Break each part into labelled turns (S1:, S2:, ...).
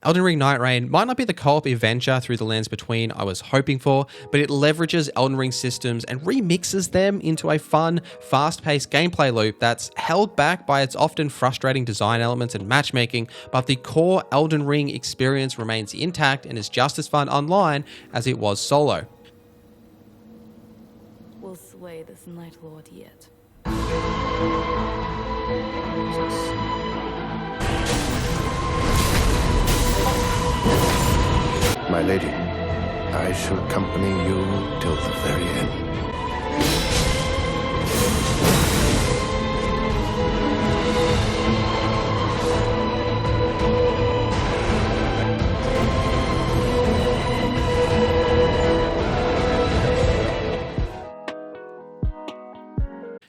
S1: Elden Ring Nightreign might not be the co-op adventure through the lands between I was hoping for, but it leverages Elden Ring systems and remixes them into a fun, fast-paced gameplay loop that's held back by its often frustrating design elements and matchmaking, but the core Elden Ring experience remains intact and is just as fun online as it was solo.
S2: We'll sway this Night Lord yet.
S3: My lady, I shall accompany you till the very end.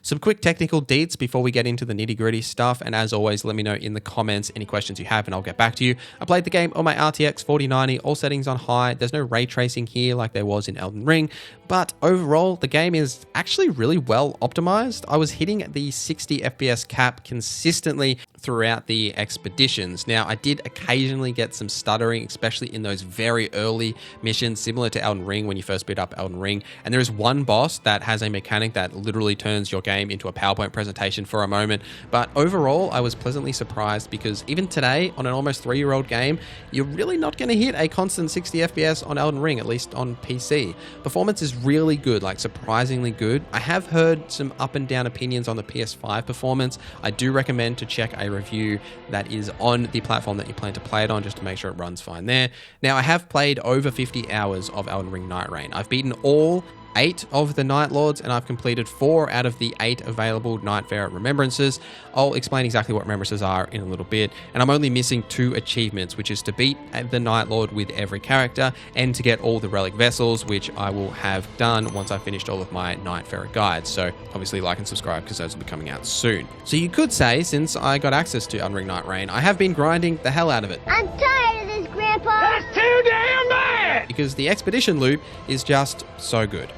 S1: Some quick technical deets before we get into the nitty-gritty stuff, and as always, let me know in the comments any questions you have and I'll get back to you. I played the game on my RTX 4090, all settings on high. There's no ray tracing here like there was in Elden Ring, but overall, the game is actually really well optimized. I was hitting the 60 FPS cap consistently throughout the expeditions. Now, I did occasionally get some stuttering, especially in those very early missions, similar to Elden Ring when you first boot up Elden Ring. And there is one boss that has a mechanic that literally turns your game into a PowerPoint presentation for a moment. But overall, I was pleasantly surprised because even today, on an almost 3-year-old game, you're really not going to hit a constant 60 FPS on Elden Ring, at least on PC. Performance is really good, like surprisingly good. I have heard some up and down opinions on the PS5 performance. I do recommend to check a review that is on the platform that you plan to play it on just to make sure it runs fine there. Now, I have played over 50 hours of Elden Ring Nightreign. I've beaten all 8 of the Night Lords, and I've completed 4 out of the 8 available Nightfarer Remembrances. I'll explain exactly what Remembrances are in a little bit, and I'm only missing 2 achievements, which is to beat the Night Lord with every character, and to get all the Relic Vessels, which I will have done once I've finished all of my Nightfarer guides. So obviously like and subscribe because those will be coming out soon. So you could say, since I got access to Elden Ring Nightreign, I have been grinding the hell out of it.
S4: I'm tired of this, Grandpa!
S5: That's too damn bad!
S1: Because the expedition loop is just so good.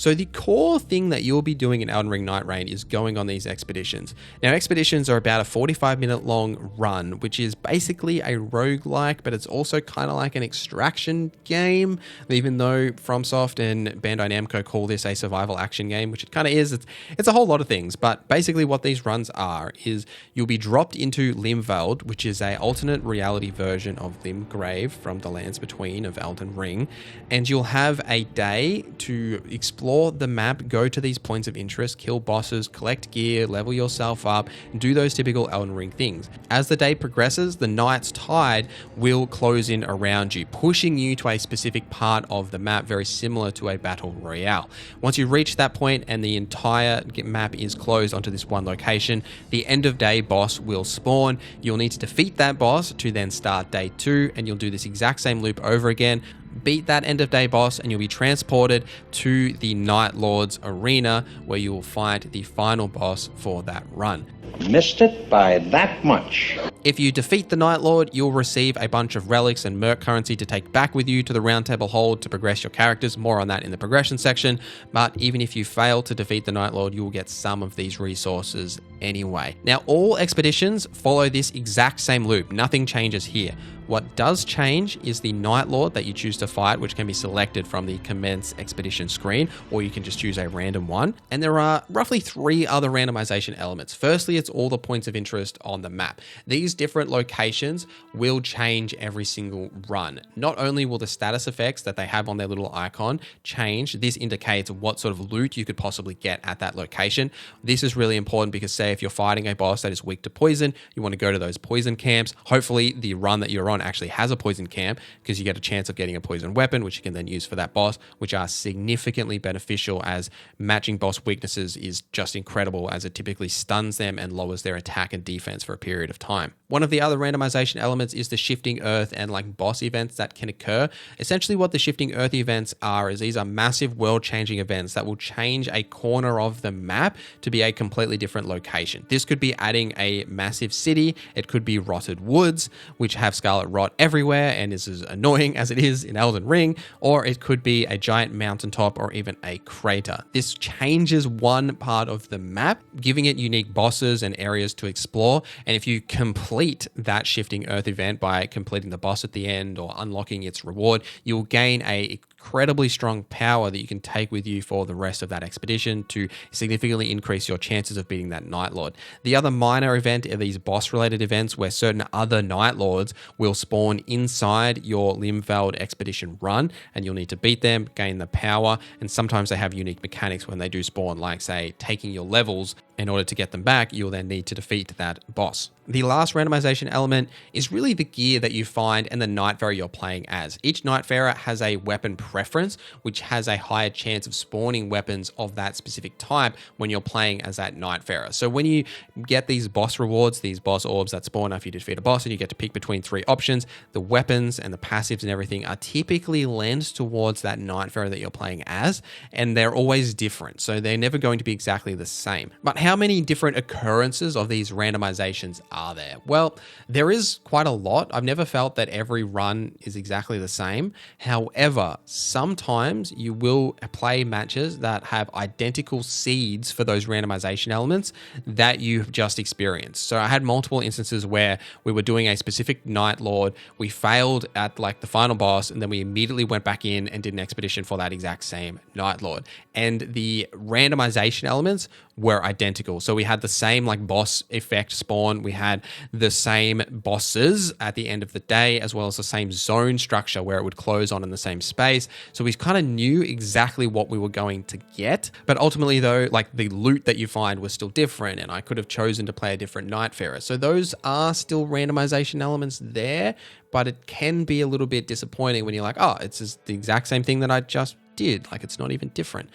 S1: So the core thing that you'll be doing in Elden Ring Nightreign is going on these expeditions. Now, expeditions are about a 45-minute long run, which is basically a roguelike, but it's also kind of like an extraction game, even though FromSoft and Bandai Namco call this a survival action game, which it kind of is. It's a whole lot of things, but basically what these runs are is you'll be dropped into Limveld, which is a alternate reality version of Limgrave from the Lands Between of Elden Ring, and you'll have a day to explore the map, go to these points of interest, kill bosses, collect gear, level yourself up, and do those typical Elden Ring things. As the day progresses, the Night's Tide will close in around you, pushing you to a specific part of the map, very similar to a battle royale. Once you reach that point and the entire map is closed onto this one location, the end of day boss will spawn. You'll need to defeat that boss to then start day 2, and you'll do this exact same loop over again. Beat that end of day boss and you'll be transported to the Night Lord's arena, where you will fight the final boss for that run.
S5: Missed it by that much.
S1: If you defeat the Night Lord, you'll receive a bunch of relics and merc currency to take back with you to the Round Table Hold to progress your characters. More on that in the progression section. But even if you fail to defeat the Night Lord, you will get some of these resources anyway. Now, all expeditions follow this exact same loop. Nothing changes here. What does change is the Night Lord that you choose to fight, which can be selected from the Commence Expedition screen, or you can just choose a random one. And there are roughly 3 other randomization elements. Firstly, it's all the points of interest on the map. These different locations will change every single run. Not only will the status effects that they have on their little icon change, this indicates what sort of loot you could possibly get at that location. This is really important because say say if you're fighting a boss that is weak to poison, you want to go to those poison camps. Hopefully the run that you're on actually has a poison camp, because you get a chance of getting a poison weapon, which you can then use for that boss, which are significantly beneficial, as matching boss weaknesses is just incredible, as it typically stuns them and lowers their attack and defense for a period of time. One of the other randomization elements is the shifting earth and like boss events that can occur. Essentially what the shifting earth events are is these are massive world-changing events that will change a corner of the map to be a completely different location. This could be adding a massive city. It could be rotted woods, which have scarlet rot everywhere and is as annoying as it is in Elden Ring, or it could be a giant mountaintop or even a crater. This changes one part of the map, giving it unique bosses and areas to explore. And if you complete that shifting earth event by completing the boss at the end or unlocking its reward, you'll gain a incredibly strong power that you can take with you for the rest of that expedition to significantly increase your chances of beating that Night Lord. The other minor event are these boss-related events where certain other Night Lords will spawn inside your Limveld expedition run, and you'll need to beat them, gain the power, and sometimes they have unique mechanics when they do spawn, like, say, taking your levels. In order to get them back, you'll then need to defeat that boss. The last randomization element is really the gear that you find and the Nightfarer you're playing as. Each Nightfarer has a weapon preference, which has a higher chance of spawning weapons of that specific type when you're playing as that Nightfarer. So when you get these boss rewards, these boss orbs that spawn after you defeat a boss, and you get to pick between 3 options, the weapons and the passives and everything are typically lent towards that Nightfarer that you're playing as, and they're always different. So they're never going to be exactly the same. But how many different occurrences of these randomizations are there? Well, there is quite a lot. I've never felt that every run is exactly the same. However, sometimes you will play matches that have identical seeds for those randomization elements that you've just experienced. So I had multiple instances where we were doing a specific Night Lord, we failed at like the final boss, and then we immediately went back in and did an expedition for that exact same Night Lord. And the randomization elements were identical. So we had the same like boss effect spawn, we had the same bosses at the end of the day, as well as the same zone structure where it would close on in the same space. So we kind of knew exactly what we were going to get. But ultimately though, like the loot that you find was still different, and I could have chosen to play a different Nightfarer. So those are still randomization elements there, but it can be a little bit disappointing when you're like, oh, it's just the exact same thing that I just did. Like it's not even different.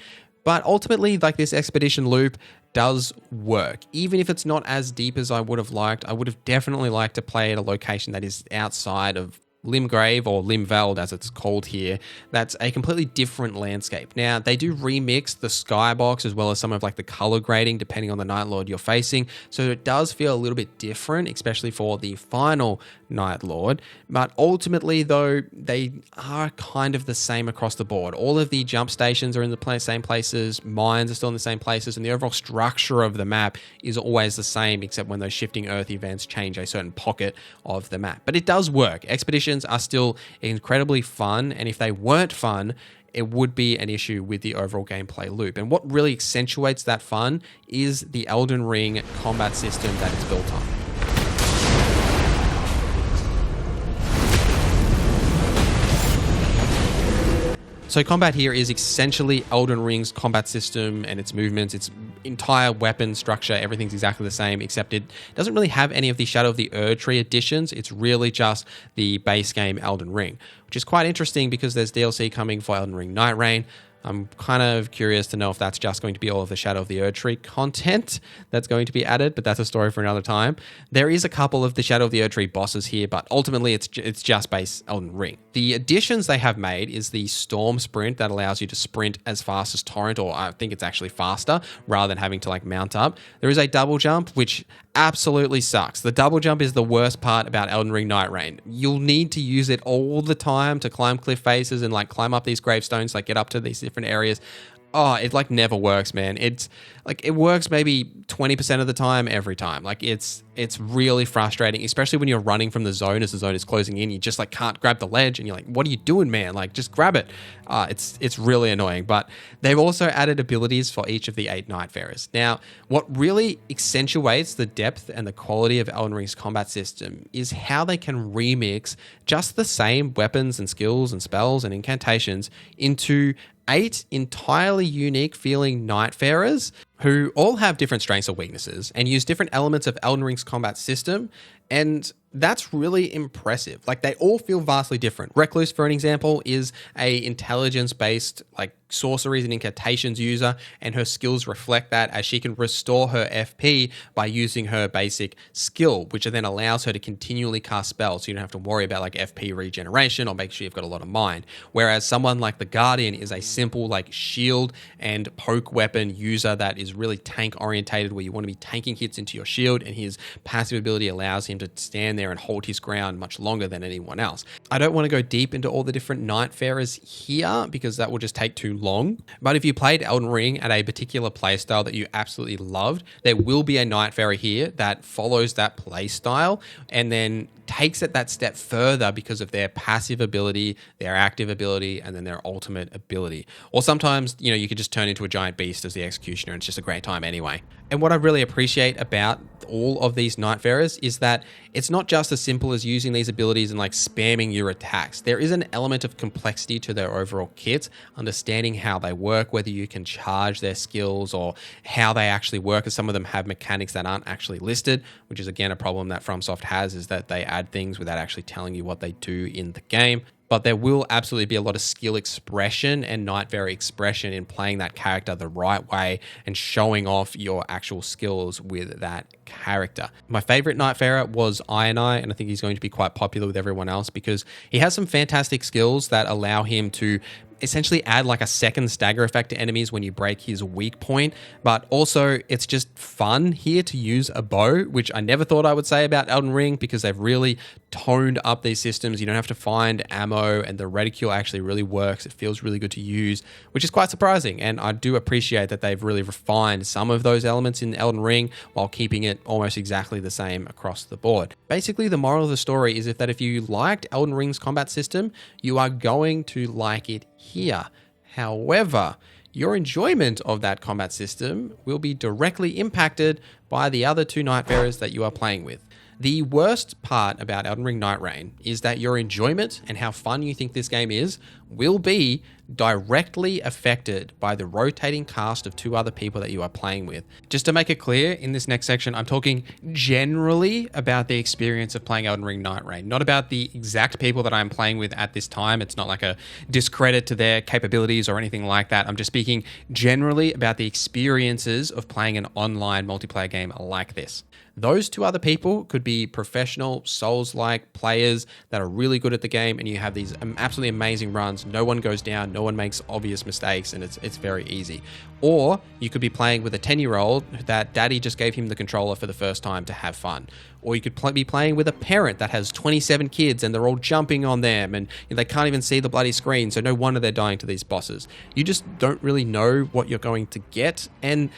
S1: But ultimately, like this expedition loop does work. Even if it's not as deep as I would have liked, I would have definitely liked to play at a location that is outside of Limgrave, or Limveld as it's called here. That's a completely different landscape. Now, they do remix the skybox as well as some of like the color grading depending on the Night Lord you're facing. So it does feel a little bit different, especially for the final Night Lord. But ultimately though, they are kind of the same across the board. All of the jump stations are in the same places, mines are still in the same places, and the overall structure of the map is always the same, except when those shifting earth events change a certain pocket of the map. But it does work. Expeditions are still incredibly fun, and if they weren't fun, it would be an issue with the overall gameplay loop. And what really accentuates that fun is the Elden Ring combat system that it's built on. So combat here is essentially Elden Ring's combat system and its movements, its entire weapon structure, everything's exactly the same, except it doesn't really have any of the Shadow of the Erdtree additions. It's really just the base game Elden Ring, which is quite interesting because there's DLC coming for Elden Ring Nightreign. I'm kind of curious to know if that's just going to be all of the Shadow of the Erdtree content that's going to be added, but that's a story for another time. There is a couple of the Shadow of the Erdtree bosses here, but ultimately it's just base Elden Ring. The additions they have made is the Storm Sprint that allows you to sprint as fast as Torrent, or I think it's actually faster, rather than having to like mount up. There is a double jump, which absolutely sucks. The double jump is the worst part about Elden Ring Nightreign. You'll need to use it all the time to climb cliff faces and like climb up these gravestones, like get up to these different areas. Oh, it like never works, man. It's like it works maybe 20% of the time every time. Like it's really frustrating, especially when you're running from the zone as the zone is closing in. You just like can't grab the ledge and you're like, what are you doing, man? Like just grab it. It's really annoying. But they've also added abilities for each of the 8 Nightfarers. Now, what really accentuates the depth and the quality of Elden Ring's combat system is how they can remix just the same weapons and skills and spells and incantations into 8 entirely unique feeling Nightfarers who all have different strengths or weaknesses and use different elements of Elden Ring's combat system. And that's really impressive. Like, they all feel vastly different. Recluse, for an example, is a intelligence-based, like, sorceries and incantations user, and her skills reflect that, as she can restore her FP by using her basic skill, which then allows her to continually cast spells, so you don't have to worry about like FP regeneration or make sure you've got a lot of mind. Whereas someone like the Guardian is a simple like shield and poke weapon user that is really tank orientated, where you want to be tanking hits into your shield, and his passive ability allows him to stand there and hold his ground much longer than anyone else. I don't want to go deep into all the different Nightfarers here because that will just take too long. But if you played Elden Ring at a particular playstyle that you absolutely loved, there will be a Nightfarer here that follows that playstyle and then takes it that step further because of their passive ability, their active ability, and then their ultimate ability. Or sometimes, you know, you could just turn into a giant beast as the executioner, and it's just a great time anyway. And what I really appreciate about all of these Nightfarers is that it's not just as simple as using these abilities and like spamming your attacks. There is an element of complexity to their overall kit, understanding how they work, whether you can charge their skills or how they actually work, as some of them have mechanics that aren't actually listed, which is again a problem that FromSoft has, is that they add things without actually telling you what they do in the game. But there will absolutely be a lot of skill expression and Nightfarer expression in playing that character the right way and showing off your actual skills with that character. My favorite Nightfarer was Iron Eye, and I think he's going to be quite popular with everyone else because he has some fantastic skills that allow him to essentially add like a second stagger effect to enemies when you break his weak point. But also it's just fun here to use a bow, which I never thought I would say about Elden Ring, because they've really toned up these systems. You don't have to find ammo, and the reticule actually really works. It feels really good to use, which is quite surprising. And I do appreciate that they've really refined some of those elements in Elden Ring while keeping it almost exactly the same across the board. Basically, the moral of the story is that if you liked Elden Ring's combat system, you are going to like it here. However, your enjoyment of that combat system will be directly impacted by the other two Nightfarers that you are playing with. The worst part about Elden Ring Nightreign is that your enjoyment and how fun you think this game is will be directly affected by the rotating cast of two other people that you are playing with. Just to make it clear, in this next section, I'm talking generally about the experience of playing Elden Ring Nightreign, not about the exact people that I'm playing with at this time. It's not like a discredit to their capabilities or anything like that. I'm just speaking generally about the experiences of playing an online multiplayer game like this. Those two other people could be professional Souls-like players that are really good at the game, and you have these absolutely amazing runs. No one goes down, no one makes obvious mistakes, and it's very easy. Or you could be playing with a 10-year-old that daddy just gave him the controller for the first time to have fun. Or you could be playing with a parent that has 27 kids and they're all jumping on them and they can't even see the bloody screen, so no wonder they're dying to these bosses. You just don't really know what you're going to get, and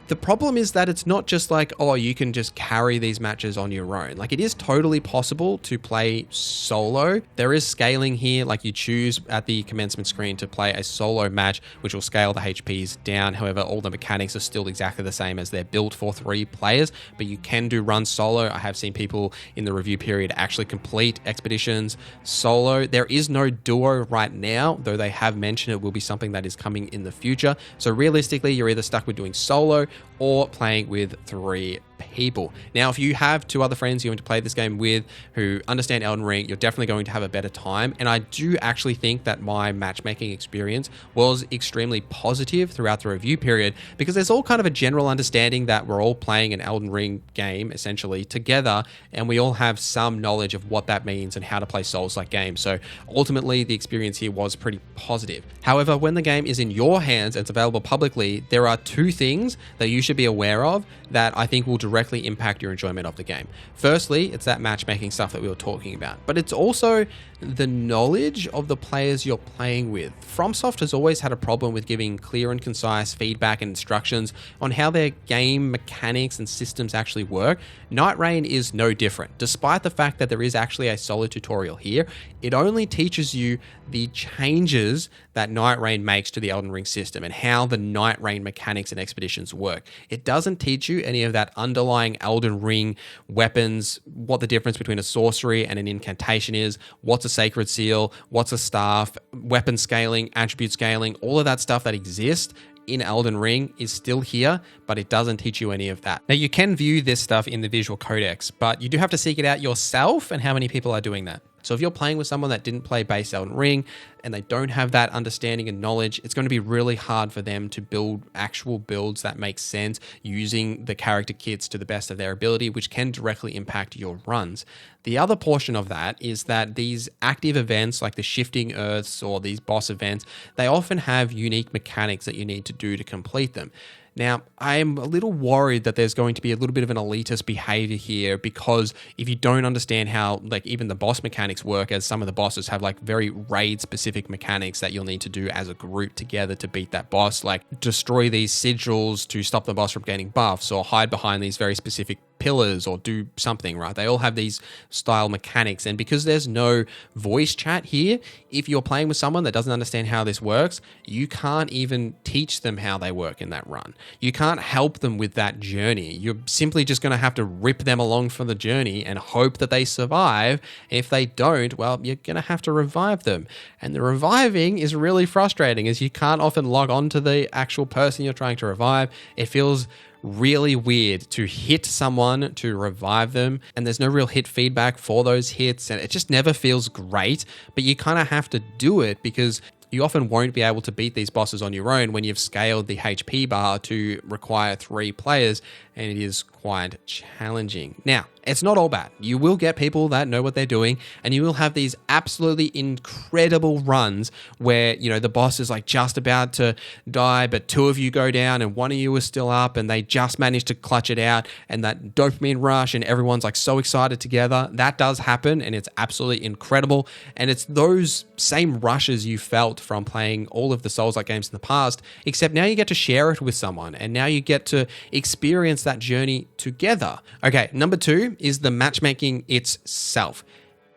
S1: the problem is that it's not just like, oh, you can just carry these matches on your own. Like, it is totally possible to play solo. There is scaling here, like you choose at the commencement screen to play a solo match, which will scale the HPs down. However, all the mechanics are still exactly the same as they're built for 3 players, but you can do run solo. I have seen people in the review period actually complete expeditions solo. There is no duo right now, though they have mentioned it will be something that is coming in the future. So realistically, you're either stuck with doing solo or playing with 3 people. Now, if you have 2 other friends you want to play this game with who understand Elden Ring, you're definitely going to have a better time. And I do actually think that my matchmaking experience was extremely positive throughout the review period, because there's all kind of a general understanding that we're all playing an Elden Ring game essentially together, and we all have some knowledge of what that means and how to play Souls-like games. So ultimately, the experience here was pretty positive. However, when the game is in your hands and it's available publicly, there are 2 things that you should be aware of that I think will directly impact your enjoyment of the game. Firstly, it's that matchmaking stuff that we were talking about, but it's also the knowledge of the players you're playing with. FromSoft has always had a problem with giving clear and concise feedback and instructions on how their game mechanics and systems actually work. Nightreign is no different. Despite the fact that there is actually a solid tutorial here, it only teaches you the changes that Nightreign makes to the Elden Ring system and how the Nightreign mechanics and expeditions work. It doesn't teach you any of that underlying Elden Ring weapons, what the difference between a sorcery and an incantation is, what's a sacred seal, what's a staff, weapon scaling, attribute scaling, all of that stuff that exists in Elden Ring is still here, but it doesn't teach you any of that. Now, you can view this stuff in the visual codex, but you do have to seek it out yourself, and how many people are doing that? So if you're playing with someone that didn't play base Elden Ring and they don't have that understanding and knowledge, it's going to be really hard for them to build actual builds that make sense using the character kits to the best of their ability, which can directly impact your runs. The other portion of that is that these active events like the shifting earths or these boss events, they often have unique mechanics that you need to do to complete them. Now, I'm a little worried that there's going to be a little bit of an elitist behavior here, because if you don't understand how like even the boss mechanics work, as some of the bosses have like very raid specific mechanics that you'll need to do as a group together to beat that boss, like destroy these sigils to stop the boss from getting buffs, or hide behind these very specific pillars, or do something, right? They all have these style mechanics, and because there's no voice chat here, if you're playing with someone that doesn't understand how this works, you can't even teach them how they work in that run. You can't help them with that journey. You're simply just going to have to rip them along for the journey and hope that they survive. If they don't, well, you're going to have to revive them. And the reviving is really frustrating, as you can't often log on to the actual person you're trying to revive. It feels really weird to hit someone to revive them, and there's no real hit feedback for those hits, and it just never feels great. But you kind of have to do it, because you often won't be able to beat these bosses on your own when you've scaled the HP bar to require 3 players, and it is quite challenging. Now, it's not all bad. You will get people that know what they're doing, and you will have these absolutely incredible runs where, you know, the boss is like just about to die, but 2 of you go down and 1 of you is still up, and they just manage to clutch it out, and that dopamine rush, and everyone's like so excited together. That does happen, and it's absolutely incredible. And it's those same rushes you felt from playing all of the Souls-like games in the past, except now you get to share it with someone, and now you get to experience that journey together. Okay, number 2 is the matchmaking itself.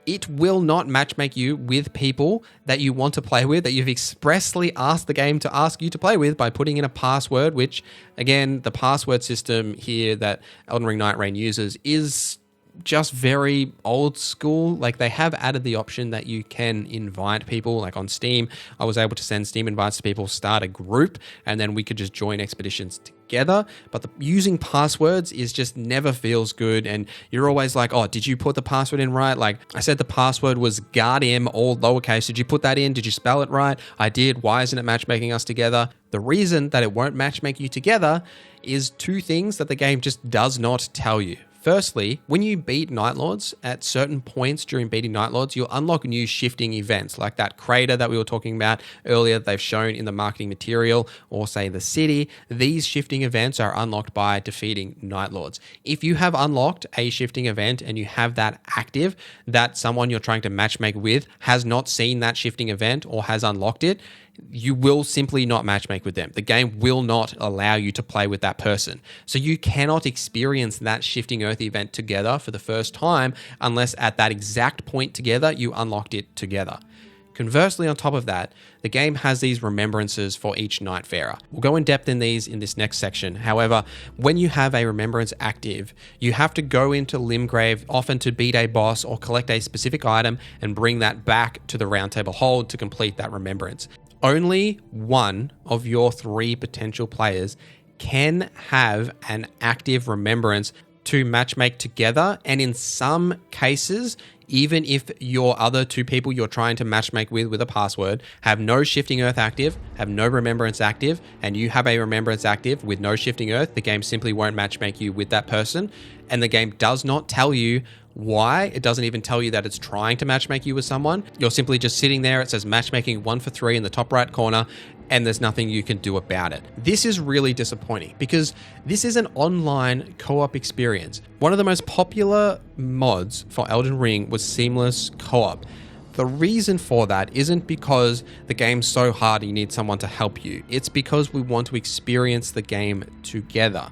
S1: It will not matchmake you with people that you want to play with, that you've expressly asked the game to ask you to play with by putting in a password, which, again, the password system here that Elden Ring Nightreign uses is just very old school. Like, they have added the option that you can invite people. Like on Steam, I was able to send Steam invites to people, start a group, and then we could just join expeditions together. But using passwords is just never feels good, and you're always like, oh, did you put the password in right? Like, I said the password was Guardian, all lowercase. Did you put that in? Did you spell it right? I did. Why isn't it matchmaking us together? The reason that it won't matchmake you together is 2 things that the game just does not tell you. Firstly, when you beat Night Lords, at certain points during beating Night Lords, you'll unlock new shifting events, like that crater that we were talking about earlier that they've shown in the marketing material, or say the city. These shifting events are unlocked by defeating Night Lords. If you have unlocked a shifting event and you have that active, that someone you're trying to matchmake with has not seen that shifting event or has unlocked it, you will simply not matchmake with them. The game will not allow you to play with that person. So you cannot experience that shifting earth event together for the first time unless at that exact point together you unlocked it together. Conversely, on top of that, the game has these remembrances for each Nightfarer. We'll go in depth in these in this next section. However, when you have a remembrance active, you have to go into Limgrave, often to beat a boss or collect a specific item, and bring that back to the Round Table Hold to complete that remembrance. Only 1 of your 3 potential players can have an active remembrance to matchmake together, and in some cases, even if your other 2 people you're trying to matchmake with a password have no shifting earth active, have no remembrance active, and you have a remembrance active with no shifting earth, the game simply won't matchmake you with that person. And the game does not tell you why. It doesn't even tell you that it's trying to matchmake you with someone. You're simply just sitting there. It says matchmaking 1 for 3 in the top right corner, and there's nothing you can do about it. This is really disappointing, because this is an online co-op experience. One of the most popular mods for Elden Ring was seamless co-op. The reason for that isn't because the game's so hard and you need someone to help you. It's because we want to experience the game together.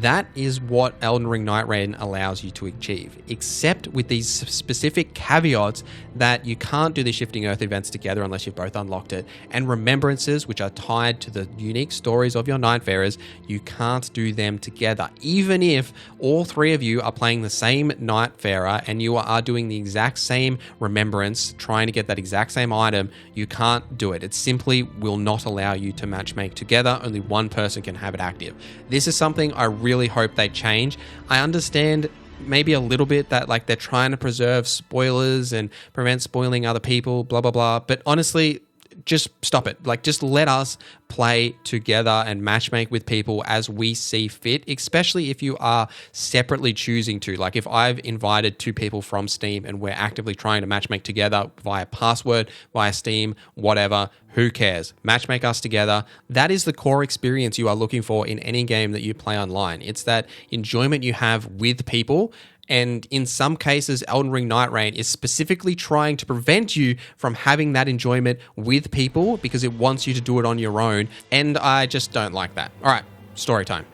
S1: That is what Elden Ring Nightreign allows you to achieve, except with these specific caveats that you can't do the Shifting Earth events together unless you've both unlocked it, and remembrances, which are tied to the unique stories of your Nightfarers, you can't do them together. Even if all three of you are playing the same Nightfarer and you are doing the exact same remembrance, trying to get that exact same item, you can't do it. It simply will not allow you to matchmake together. Only one person can have it active. This is something I really hope they change. I understand maybe a little bit that like they're trying to preserve spoilers and prevent spoiling other people, blah, blah, blah. But honestly, just stop it. Like, just let us play together and matchmake with people as we see fit, especially if you are separately choosing to. Like, if I've invited two people from Steam and we're actively trying to matchmake together via password, via Steam, whatever, who cares? Matchmake us together. That is the core experience you are looking for in any game that you play online. It's that enjoyment you have with people. And in some cases, Elden Ring Nightreign is specifically trying to prevent you from having that enjoyment with people because it wants you to do it on your own. And I just don't like that. All right, story time.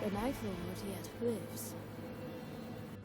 S2: The Night Lord yet lives.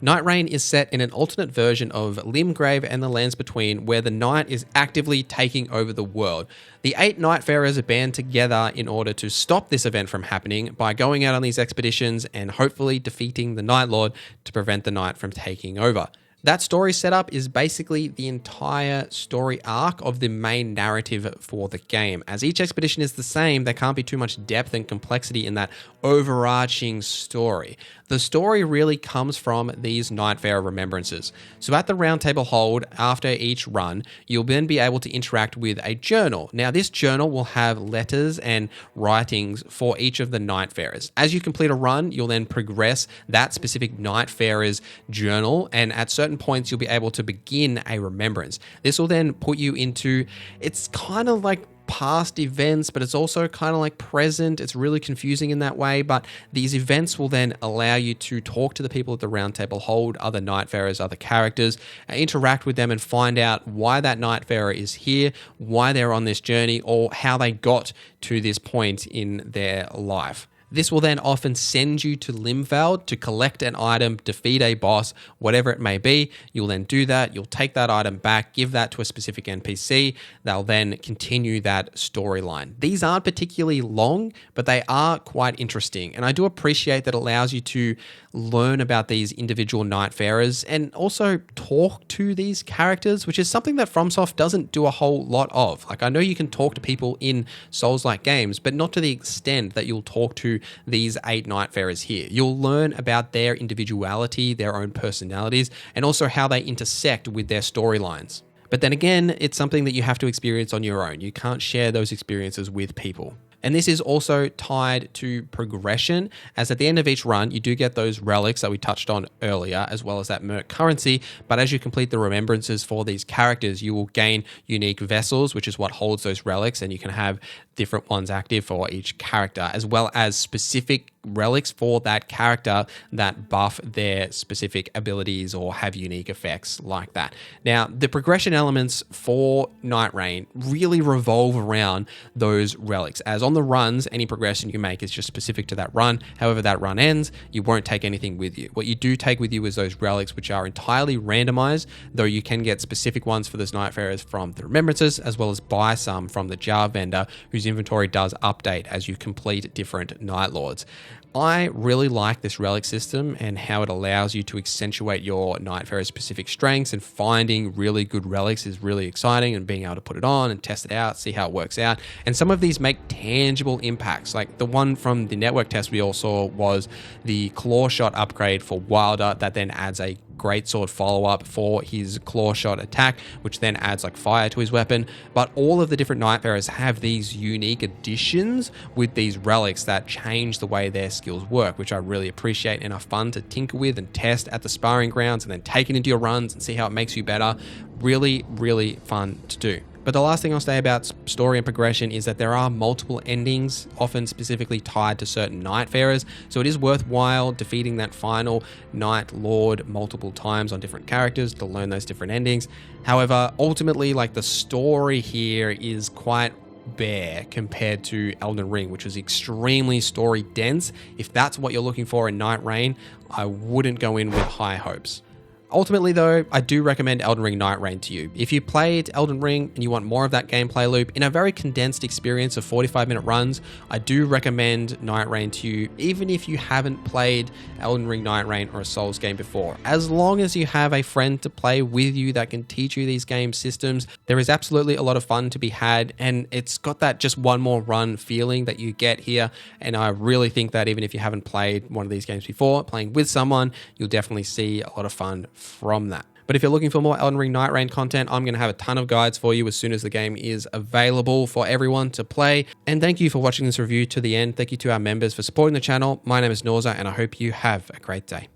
S1: Nightreign is set in an alternate version of Limgrave and the Lands Between, where the Night is actively taking over the world. The 8 Nightfarers are band together in order to stop this event from happening by going out on these expeditions and hopefully defeating the Night Lord to prevent the Night from taking over. That story setup is basically the entire story arc of the main narrative for the game. As each expedition is the same, there can't be too much depth and complexity in that overarching story. The story really comes from these Nightfarer remembrances. So at the Round Table Hold, after each run, you'll then be able to interact with a journal. Now, this journal will have letters and writings for each of the Nightfarers. As you complete a run, you'll then progress that specific Nightfarer's journal, and at certain points, you'll be able to begin a remembrance. This will then put you into, it's kind of like past events, but it's also kind of like present. It's really confusing in that way, but these events will then allow you to talk to the people at the Round Table Hold, other Nightfarers, other characters, interact with them and find out why that Nightfarer is here, why they're on this journey, or how they got to this point in their life. This will then often send you to Limfeld to collect an item, defeat a boss, whatever it may be. You'll then do that. You'll take that item back, give that to a specific NPC. They'll then continue that storyline. These aren't particularly long, but they are quite interesting. And I do appreciate that it allows you to learn about these individual Nightfarers and also talk to these characters, which is something that FromSoft doesn't do a whole lot of. Like, I know you can talk to people in Souls-like games, but not to the extent that you'll talk to these 8 Nightfarers here. You'll learn about their individuality, their own personalities, and also how they intersect with their storylines. But then again, it's something that you have to experience on your own. You can't share those experiences with people. And this is also tied to progression, as at the end of each run, you do get those relics that we touched on earlier, as well as that Merc currency. But as you complete the remembrances for these characters, you will gain unique vessels, which is what holds those relics, and you can have different ones active for each character, as well as specific relics for that character that buff their specific abilities or have unique effects like that. Now, the progression elements for Nightreign really revolve around those relics, as on the runs, any progression you make is just specific to that run. However that run ends, you won't take anything with you. What you do take with you is those relics, which are entirely randomized, though you can get specific ones for those Nightfarers from the remembrances, as well as buy some from the jar vendor, whose inventory does update as you complete different Night Lords. I really like this relic system and how it allows you to accentuate your Nightfarer's specific strengths, and finding really good relics is really exciting, and being able to put it on and test it out, see how it works out. And some of these make tangible impacts. Like the one from the network test we all saw was the Claw Shot upgrade for Wilder that then adds a greatsword follow-up for his claw shot attack, which then adds like fire to his weapon. But all of the different Nightfarers have these unique additions with these relics that change the way their skills work, which I really appreciate and are fun to tinker with and test at the sparring grounds, and then take it into your runs and see how it makes you better. Really, really fun to do. But the last thing I'll say about story and progression is that there are multiple endings, often specifically tied to certain Nightfarers, so it is worthwhile defeating that final Night Lord multiple times on different characters to learn those different endings. However, ultimately, like, the story here is quite bare compared to Elden Ring, which was extremely story dense. If that's what you're looking for in Nightreign, I wouldn't go in with high hopes. Ultimately though, I do recommend Elden Ring Nightreign to you. If you played Elden Ring and you want more of that gameplay loop in a very condensed experience of 45-minute runs, I do recommend Nightreign to you, even if you haven't played Elden Ring Nightreign or a Souls game before. As long as you have a friend to play with you that can teach you these game systems, there is absolutely a lot of fun to be had, and it's got that just one more run feeling that you get here, and I really think that even if you haven't played one of these games before, playing with someone, you'll definitely see a lot of fun from that. But if you're looking for more Elden Ring Nightreign content, I'm going to have a ton of guides for you as soon as the game is available for everyone to play. And thank you for watching this review to the end. Thank you to our members for supporting the channel. My name is NorZZa, and I hope you have a great day.